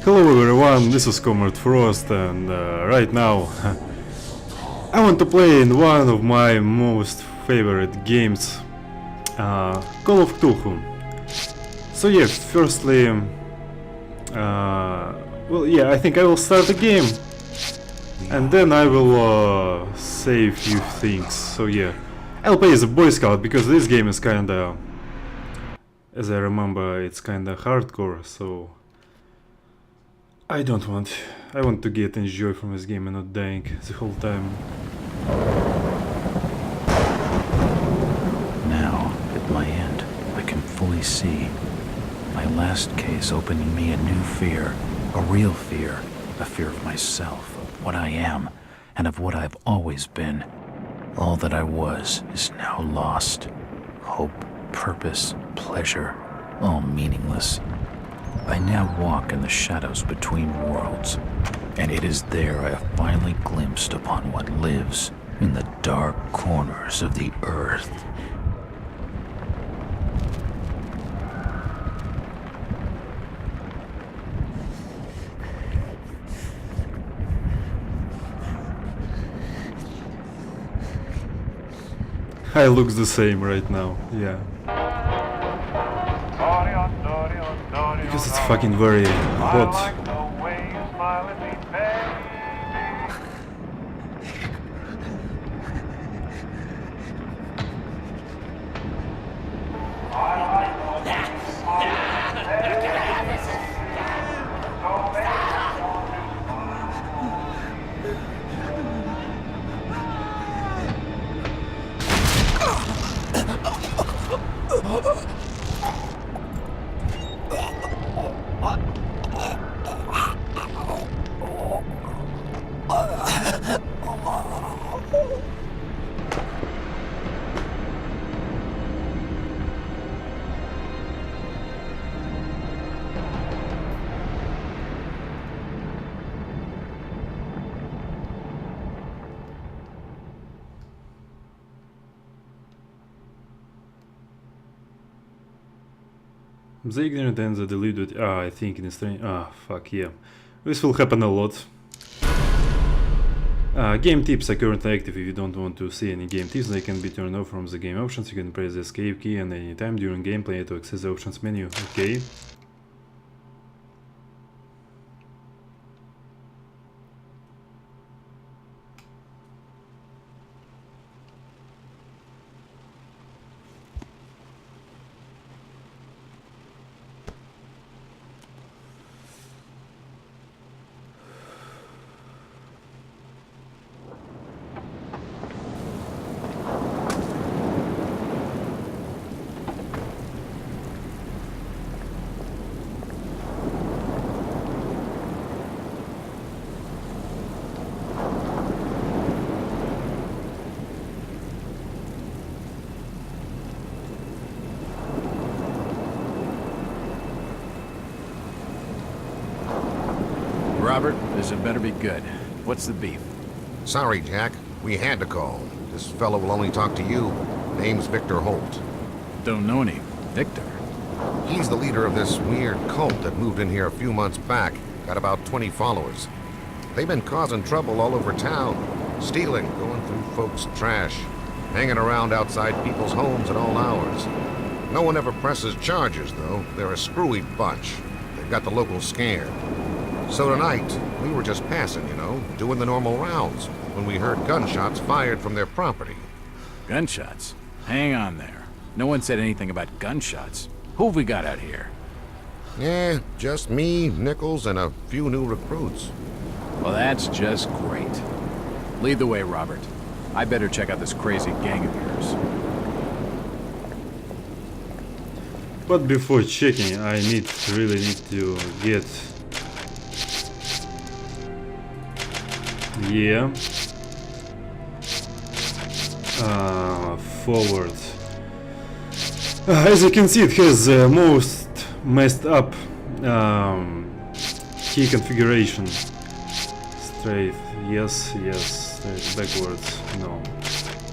Hello everyone, this is ComradeFrost, and right now I want to play in one of my most favorite games, Call of Cthulhu. So yeah, firstly, I think I will start the game, and then I will say a few things. So yeah, I'll play as a Boy Scout because this game is kinda, as I remember, it's kinda hardcore, so I want to get enjoy from this game and not dying the whole time. Now, at my end, I can fully see. My last case opened in me a new fear, a real fear, a fear of myself, of what I am, and of what I've always been. All that I was is now lost. Hope, purpose, pleasure, all meaningless. I now walk in the shadows between worlds, and it is there I have finally glimpsed upon what lives in the dark corners of the earth. I looks the same right now, yeah. Because it's fucking very hot. The ignorant and the deluded. I think in a strange. Fuck yeah. This will happen a lot. Game tips are currently active. If you don't want to see any game tips, they can be turned off from the game options. You can press the escape key and any time during gameplay to access the options menu. Okay. Robert, this had better be good. What's the beef? Sorry, Jack. We had to call. This fellow will only talk to you. Name's Victor Holt. Don't know any Victor. He's the leader of this weird cult that moved in here a few months back. Got about 20 followers. They've been causing trouble all over town. Stealing, going through folks' trash, hanging around outside people's homes at all hours. No one ever presses charges, though. They're a screwy bunch. They've got the locals scared. So tonight, we were just passing, you know, doing the normal rounds, when we heard gunshots fired from their property. Gunshots? Hang on there. No one said anything about gunshots. Who have we got out here? Yeah, just me, Nichols, and a few new recruits. Well, that's just great. Lead the way, Robert. I better check out this crazy gang of yours. But before checking, I really need to get... Yeah. Forward. As you can see, it has the most messed up key configuration. Straight, yes, straight backwards, no.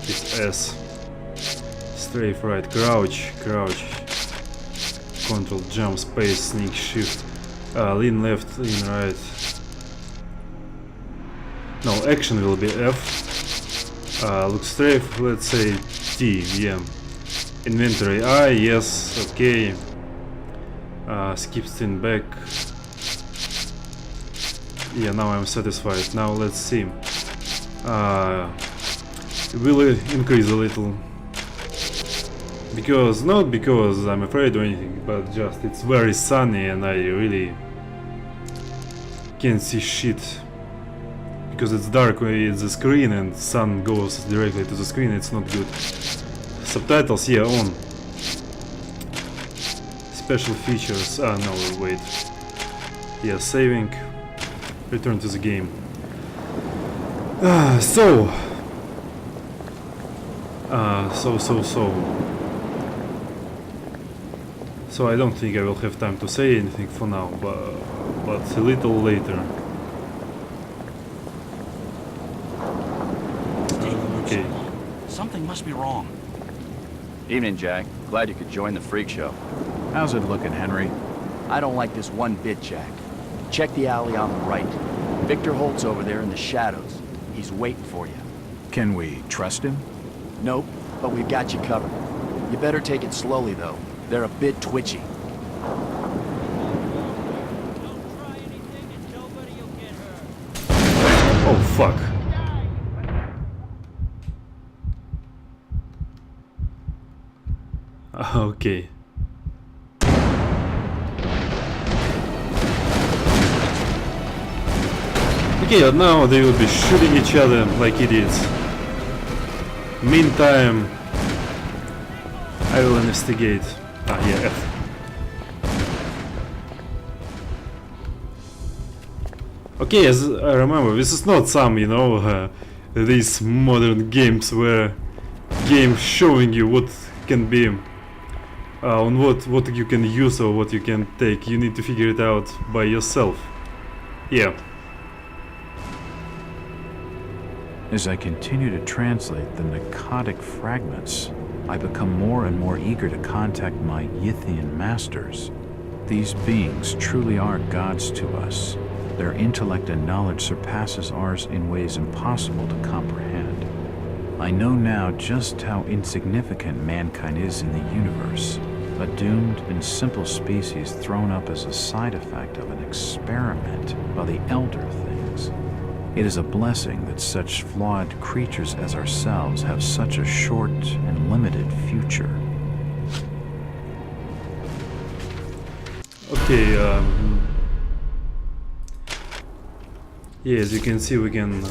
It's S. Strafe right, crouch, Control, jump, space, sneak, shift. Lean left, lean right. No, action will be F. Look strafe, let's say T, yeah. Inventory I, yes, okay. Skip scene back. Yeah, now I'm satisfied. Now let's see. Will it increase a little? Because, not because I'm afraid or anything, but just it's very sunny and I really can't see shit. Because it's dark when it's the screen and sun goes directly to the screen, it's not good. Subtitles, yeah, on. Special features, no, wait. Yeah, saving. Return to the game. So I don't think I will have time to say anything for now, but a little later. Okay. Something must be wrong. Evening, Jack. Glad you could join the freak show. How's it looking, Henry? I don't like this one bit, Jack. Check the alley on the right. Victor Holt's over there in the shadows. He's waiting for you. Can we trust him? Nope, but we've got you covered. You better take it slowly, though. They're a bit twitchy. Oh fuck. Okay. Okay, now they will be shooting each other like idiots. Meantime, I will investigate. Yeah, F. Okay, as I remember, this is not some, you know, these modern games where games showing you what can be, on what you can use or what you can take. You need to figure it out by yourself. Yeah. As I continue to translate the narcotic fragments, I become more and more eager to contact my Yithian masters. These beings truly are gods to us. Their intellect and knowledge surpasses ours in ways impossible to comprehend. I know now just how insignificant mankind is in the universe, a doomed and simple species thrown up as a side effect of an experiment by the elder things. It is a blessing that such flawed creatures as ourselves have such a short and limited future. Okay, yeah, as you can see, we can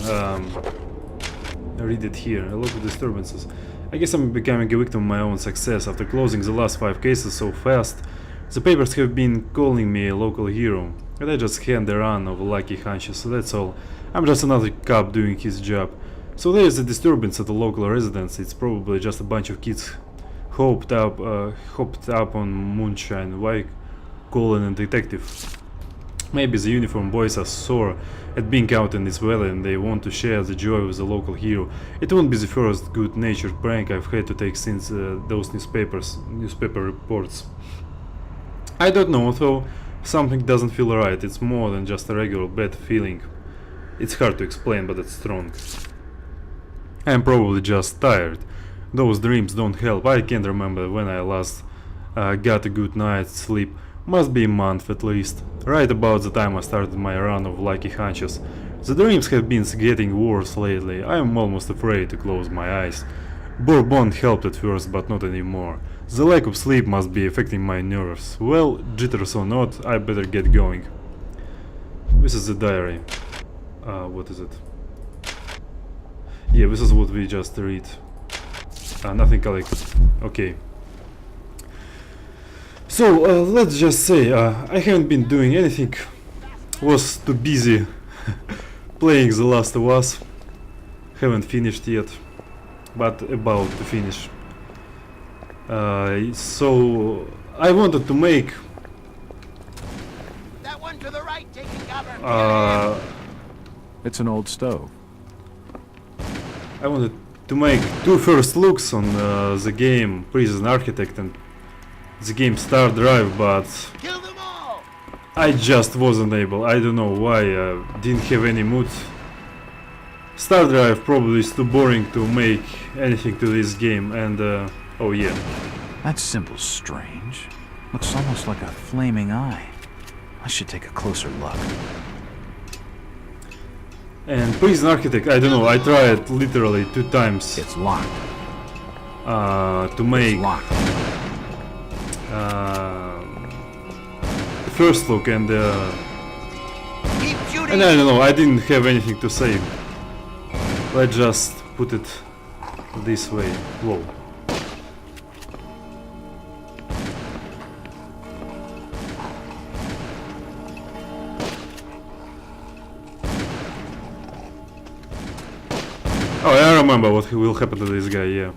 read it here. A lot of disturbances. I guess I'm becoming a victim of my own success. After closing the last 5 cases so fast, the papers have been calling me a local hero. And I just had the run of lucky hunches, so that's all. I'm just another cop doing his job. So there is a disturbance at the local residence. It's probably just a bunch of kids hopped up on moonshine. Why calling a detective? Maybe the uniform boys are sore at being out in this weather and they want to share the joy with the local hero. It won't be the first good-natured prank I've had to take since those newspaper reports. I don't know, though. Something doesn't feel right. It's more than just a regular bad feeling. It's hard to explain, but it's strong. I'm probably just tired. Those dreams don't help. I can't remember when I last got a good night's sleep. Must be a month at least. Right about the time I started my run of lucky hunches. The dreams have been getting worse lately. I am almost afraid to close my eyes. Bourbon helped at first, but not anymore. The lack of sleep must be affecting my nerves. Well, jitters or not, I better get going. This is the diary. What is it? Yeah, this is what we just read. Nothing collected. Okay. So, let's just say, I haven't been doing anything. Was too busy playing The Last of Us. Haven't finished yet, but about to finish. So, I wanted to make... That one to the right, taking cover. It's an old stove. I wanted to make 2 first looks on the game Prison Architect and the game Star Drive, but Kill them all. I just wasn't able. I don't know why. Didn't have any mood. Star Drive probably is too boring to make anything to this game, and oh yeah. That symbol's strange. Looks almost like a flaming eye. I should take a closer look. And Prison Architect, I don't know, I tried literally 2 times It's locked. to make It's locked. the first look, and I don't know, I didn't have anything to say. Let's just put it this way. Whoa. Oh, I remember what will happen to this guy, yeah.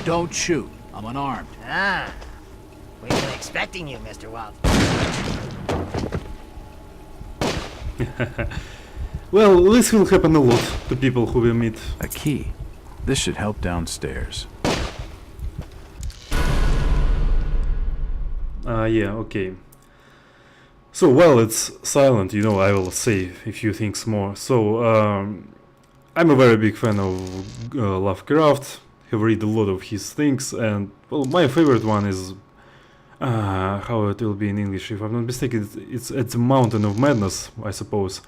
Don't shoot. I'm unarmed. Ah, we've been expecting you, Mr. Walt. Well, this will happen a lot to people who we meet. A key. This should help downstairs. Yeah, okay. So while it's silent, you know, I will say a few things more. So, I'm a very big fan of Lovecraft. Have read a lot of his things, and well, my favorite one is how it will be in English, if I'm not mistaken. It's a Mountain of Madness, I suppose.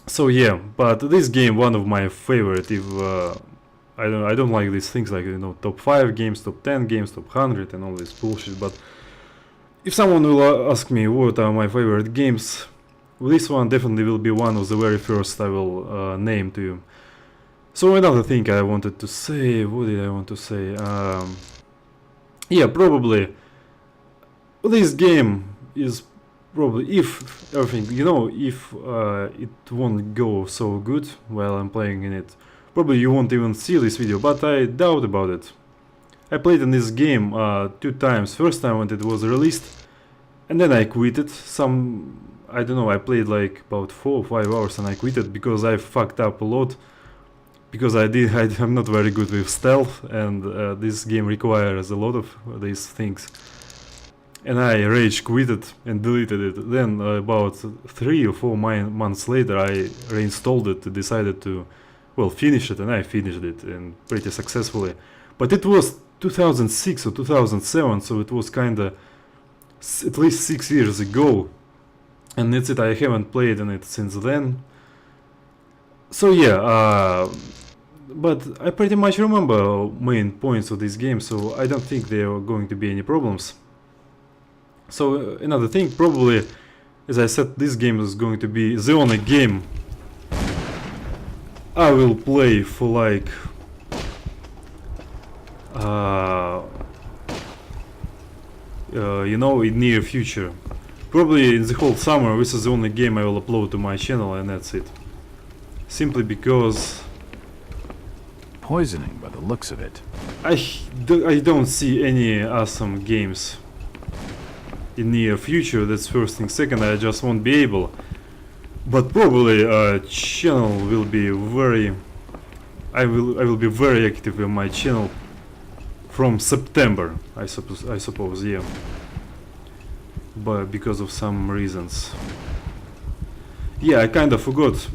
So yeah, but this game one of my favorite. If I don't like these things like, you know, top 5 games, top 10 games, top 100 and all this bullshit, but if someone will ask me what are my favorite games, this one definitely will be one of the very first I will name to you. So another thing I wanted to say, what did I want to say? Yeah, probably this game is probably, if everything, you know, if it won't go so good while I'm playing in it, probably you won't even see this video, but I doubt about it. I played in this game 2 times. First time when it was released, and then I quit it. I don't know, I played like about 4 or 5 hours and I quit it because I fucked up a lot. Because I'm not very good with stealth, and this game requires a lot of these things. And I rage quitted and deleted it. Then about 3 or 4 months later I reinstalled it, decided to, well, finish it, and I finished it, and pretty successfully. But it was 2006 or 2007, so it was kinda at least 6 years ago. And that's it, I haven't played in it since then. So yeah, but I pretty much remember main points of this game, so I don't think there are going to be any problems. So another thing, probably, as I said, this game is going to be the only game I will play for like you know, in near future. Probably in the whole summer this is the only game I will upload to my channel, and that's it. Simply because Poisoning by the looks of it. I don't see any awesome games in near future. That's first thing. Second, I just won't be able. But probably channel will be very. I will be very active in my channel from September. I suppose, yeah. But because of some reasons. Yeah, I kinda forgot.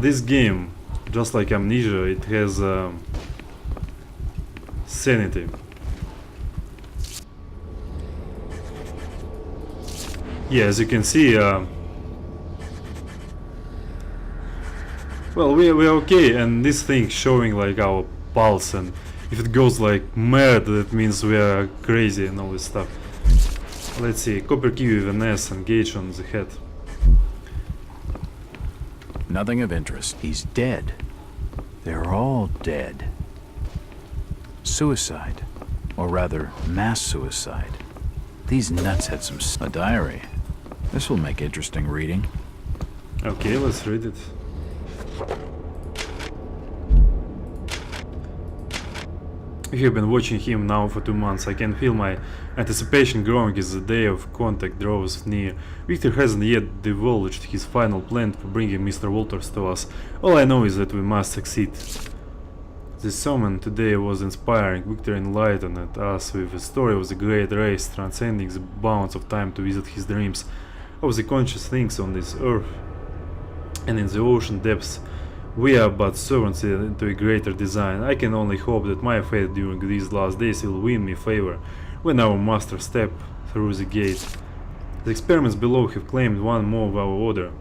This game, just like Amnesia, it has sanity. Yeah, as you can see, well, we're okay, and this thing showing like our pulse, and if it goes like mad, that means we are crazy and all this stuff. Let's see, copper key with an S engaged on the head. Nothing of interest. He's dead. They're all dead. Suicide. Or rather, mass suicide. These nuts had a diary. This will make interesting reading. Okay, let's read it. You have been watching him now for 2 months. I can feel my anticipation growing as the day of contact draws near. Victor hasn't yet divulged his final plan for bringing Mr. Walters to us. All I know is that we must succeed. The sermon today was inspiring. Victor enlightened us with a story of the great race transcending the bounds of time to visit his dreams of the conscious things on this earth and in the ocean depths. We are but servants into a greater design. I can only hope that my faith during these last days will win me favor when our master step through the gate. The experiments below have claimed one more of our order.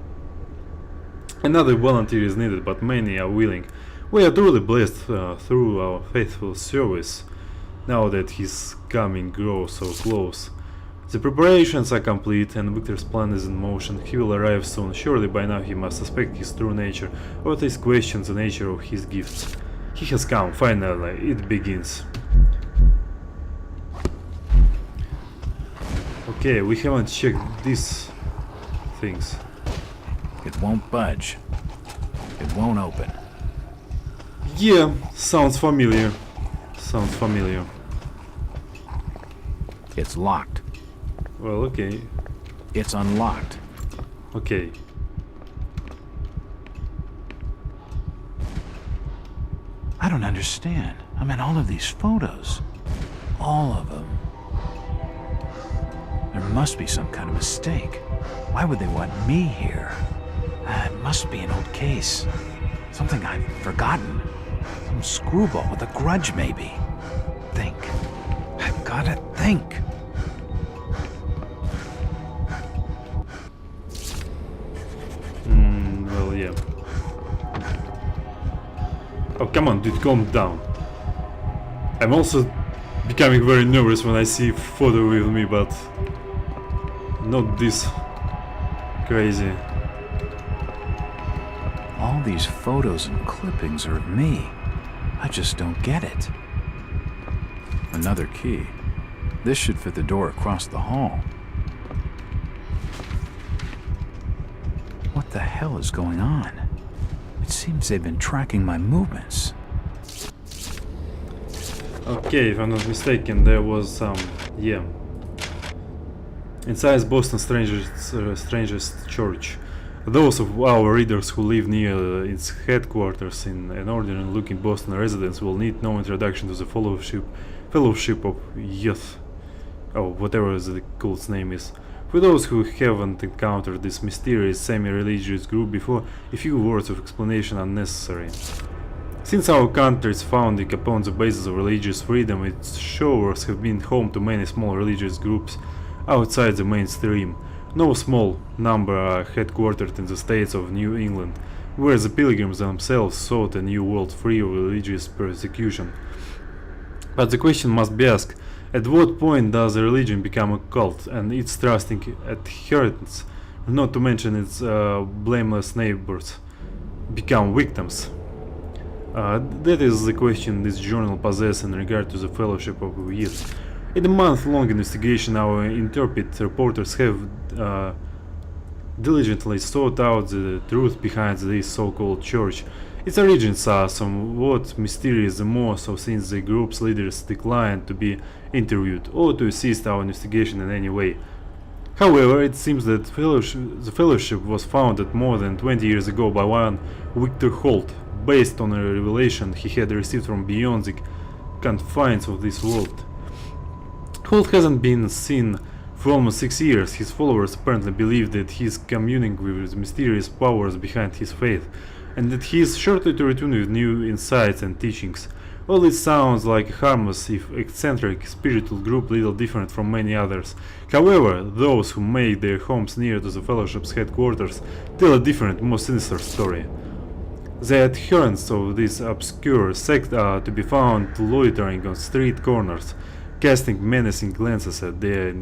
Another volunteer is needed, but many are willing. We are truly blessed through our faithful service, now that his coming grows so close. The preparations are complete, and Victor's plan is in motion. He will arrive soon. Surely by now he must suspect his true nature, or at least question the nature of his gifts. He has come, finally, it begins. Okay, we haven't checked these things. It won't budge. It won't open. Yeah, sounds familiar. Sounds familiar. It's locked. Well, okay. It's unlocked. Okay. I don't understand. I mean, all of these photos. All of them. There must be some kind of mistake. Why would they want me here? It must be an old case. Something I've forgotten. Some screwball with a grudge, maybe. Think. I've gotta think. Well, yeah. Oh, come on, dude, calm down. I'm also becoming very nervous when I see photo with me, but not this crazy. All these photos and clippings are of me. I just don't get it. Another key. This should fit the door across the hall. What the hell is going on? It seems they've been tracking my movements. Okay, if I'm not mistaken, there was some, yeah. Inside Boston strangest church. Those of our readers who live near its headquarters in an ordinary-looking Boston residence will need no introduction to the Fellowship of Youth, or whatever the cult's name is. For those who haven't encountered this mysterious semi-religious group before, a few words of explanation are necessary. Since our country is founded upon the basis of religious freedom, its shores have been home to many small religious groups outside the mainstream. No small number are headquartered in the states of New England, where the pilgrims themselves sought a new world free of religious persecution. But the question must be asked, at what point does a religion become a cult and its trusting adherents, not to mention its blameless neighbors, become victims? That is the question this journal possesses in regard to the Fellowship of Youth. In a month-long investigation, our intrepid reporters have diligently sought out the truth behind this so-called church. Its origins are somewhat mysterious, the more so since the group's leaders declined to be interviewed or to assist our investigation in any way. However, it seems that the fellowship was founded more than 20 years ago by one Victor Holt, based on a revelation he had received from beyond the confines of this world. Holt hasn't been seen for almost 6 years. His followers apparently believe that he is communing with the mysterious powers behind his faith, and that he is shortly to return with new insights and teachings. All this sounds like a harmless, if eccentric, spiritual group little different from many others. However, those who make their homes near to the Fellowship's headquarters tell a different, more sinister story. The adherents of this obscure sect are to be found loitering on street corners, casting menacing glances at their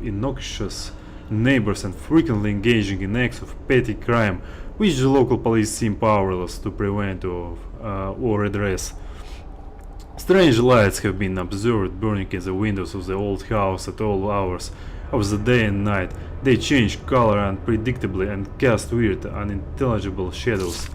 innoxious neighbors and frequently engaging in acts of petty crime which the local police seem powerless to prevent or address. Strange lights have been observed burning in the windows of the old house at all hours of the day and night. They change color unpredictably and cast weird, unintelligible shadows.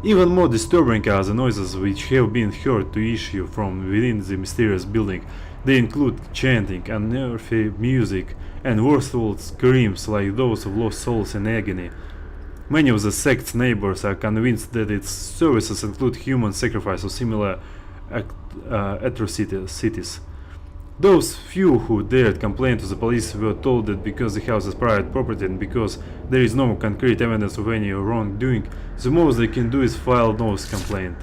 Even more disturbing are the noises which have been heard to issue from within the mysterious building. They include chanting, unearthly music, and worse screams like those of lost souls in agony. Many of the sect's neighbors are convinced that its services include human sacrifice or similar atrocities. Those few who dared complain to the police were told that because the house is private property and because there is no concrete evidence of any wrongdoing, the most they can do is file no complaint.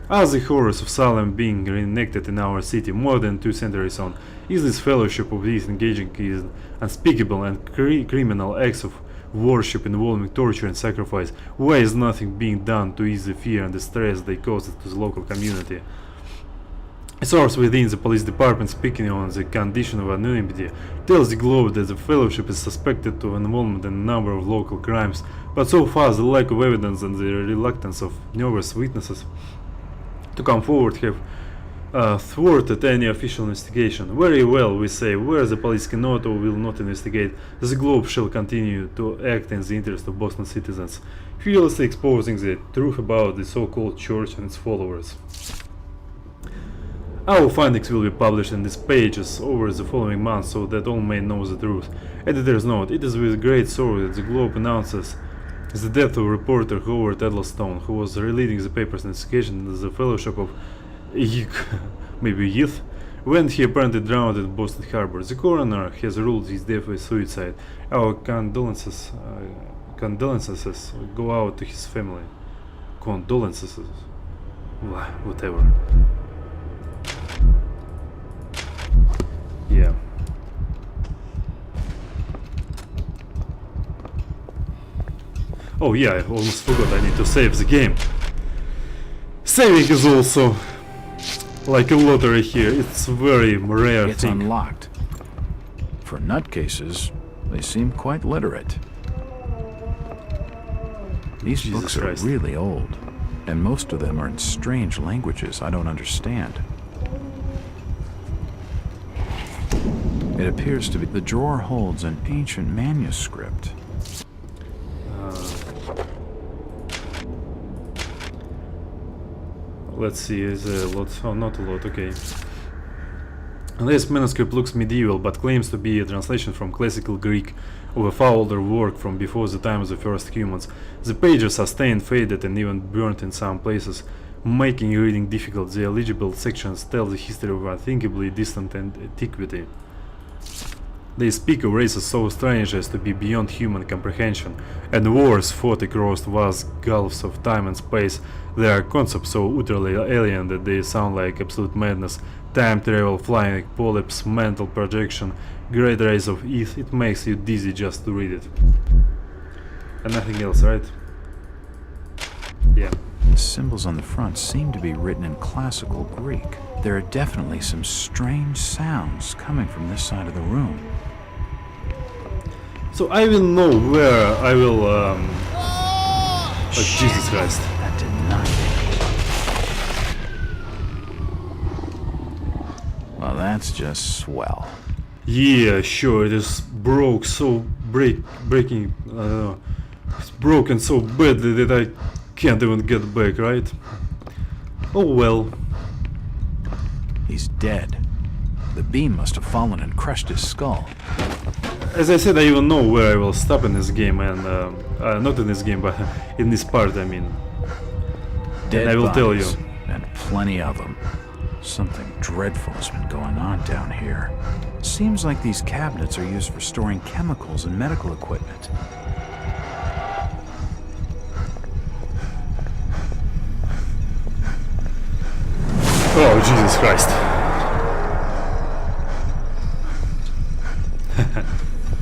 As the horrors of Salem being reenacted in our city more than 2 centuries on, is this fellowship of these engaging in unspeakable and criminal acts of worship involving torture and sacrifice? Why is nothing being done to ease the fear and distress they cause to the local community? A source within the police department speaking on the condition of anonymity tells the Globe that the fellowship is suspected of involvement in a number of local crimes, but so far the lack of evidence and the reluctance of numerous witnesses to come forward have thwarted any official investigation. Very well, we say, where the police cannot or will not investigate, the Globe shall continue to act in the interest of Boston citizens, fearlessly exposing the truth about the so-called church and its followers. Our findings will be published in these pages over the following months so that all may know the truth. Editor's note: it is with great sorrow that the Globe announces the death of reporter Howard Edlestone, who was relating the paper's investigation into the fellowship of Youth, when he apparently drowned in Boston Harbor. The coroner has ruled his death a suicide. Our condolences go out to his family. Condolences, whatever. Yeah. Oh yeah, I almost forgot, I need to save the game. Saving is also like a lottery here. It's very rare It's thing. unlocked. For nutcases, they seem quite literate. These Jesus books Christ. are really old, and most of them are in strange languages I don't understand. It appears to be the drawer holds an ancient manuscript. Let's see, is a lot. Oh, not a lot, okay. This manuscript looks medieval, but claims to be a translation from classical Greek of a far older work from before the time of the first humans. The pages are stained, faded, and even burnt in some places, making reading difficult. The illegible sections tell the history of unthinkably distant antiquity. They speak of races so strange as to be beyond human comprehension, and wars fought across vast gulfs of time and space. There are concepts so utterly alien that they sound like absolute madness. Time travel, flying polyps, mental projection, great rays of ETH. It makes you dizzy just to read it. And nothing else, right? Yeah. The symbols on the front seem to be written in classical Greek. There are definitely some strange sounds coming from this side of the room. So I will know where I will. Oh, Jesus Christ! That did nothing. Well, that's just swell. Yeah, sure. It is broke so breaking. It's broken so badly that I can't even get back. Right? Oh well. He's dead. The beam must have fallen and crushed his skull. As I said, I even know where I will stop in this game, and not in this game, but in this part. I mean, Dead and I will tell you. bodies, and plenty of them. Something dreadful has been going on down here. Seems like these cabinets are used for storing chemicals and medical equipment. Oh, Jesus Christ.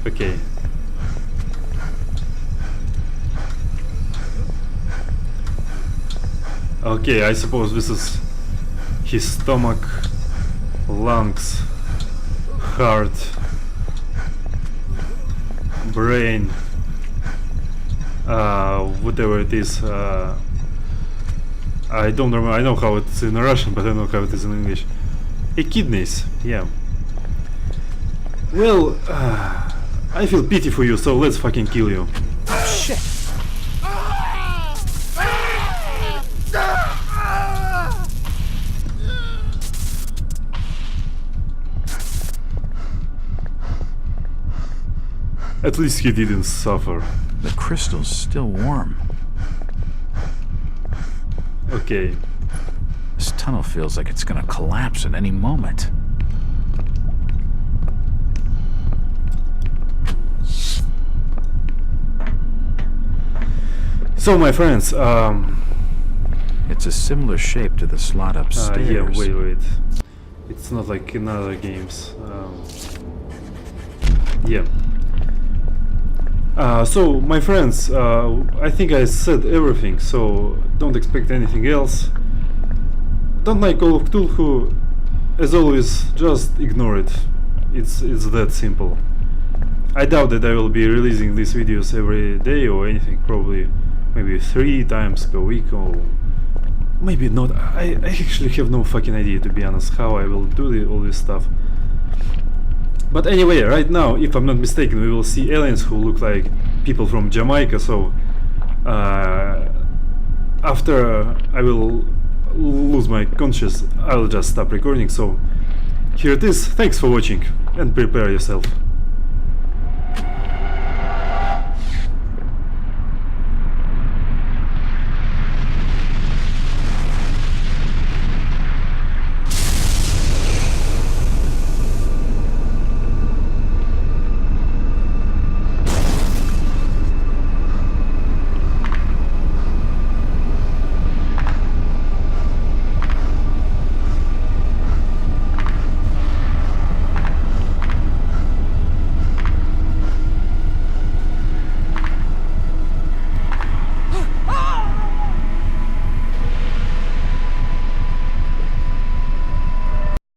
Okay. Okay, I suppose this is his stomach, lungs, heart, brain, whatever it is. I don't remember. I know how it's in Russian, but I don't know how it is in English. Kidneys, yeah. Well, I feel pity for you, so let's fucking kill you. Shit! At least he didn't suffer. The crystal's still warm. Okay. This tunnel feels like it's gonna collapse at any moment. So my friends, It's a similar shape to the slot upstairs. yeah, wait. It's not like in other games. Yeah. So my friends, I think I said everything, so don't expect anything else. Don't like Call of Cthulhu, as always, just ignore it. It's that simple. I doubt that I will be releasing these videos every day or anything, probably maybe 3 times per week or maybe not. I actually have no fucking idea, to be honest, how I will do all this stuff. But anyway, right now, if I'm not mistaken, we will see aliens who look like people from Jamaica, so after I will lose my conscience, I will just stop recording. So here it is. Thanks for watching and prepare yourself.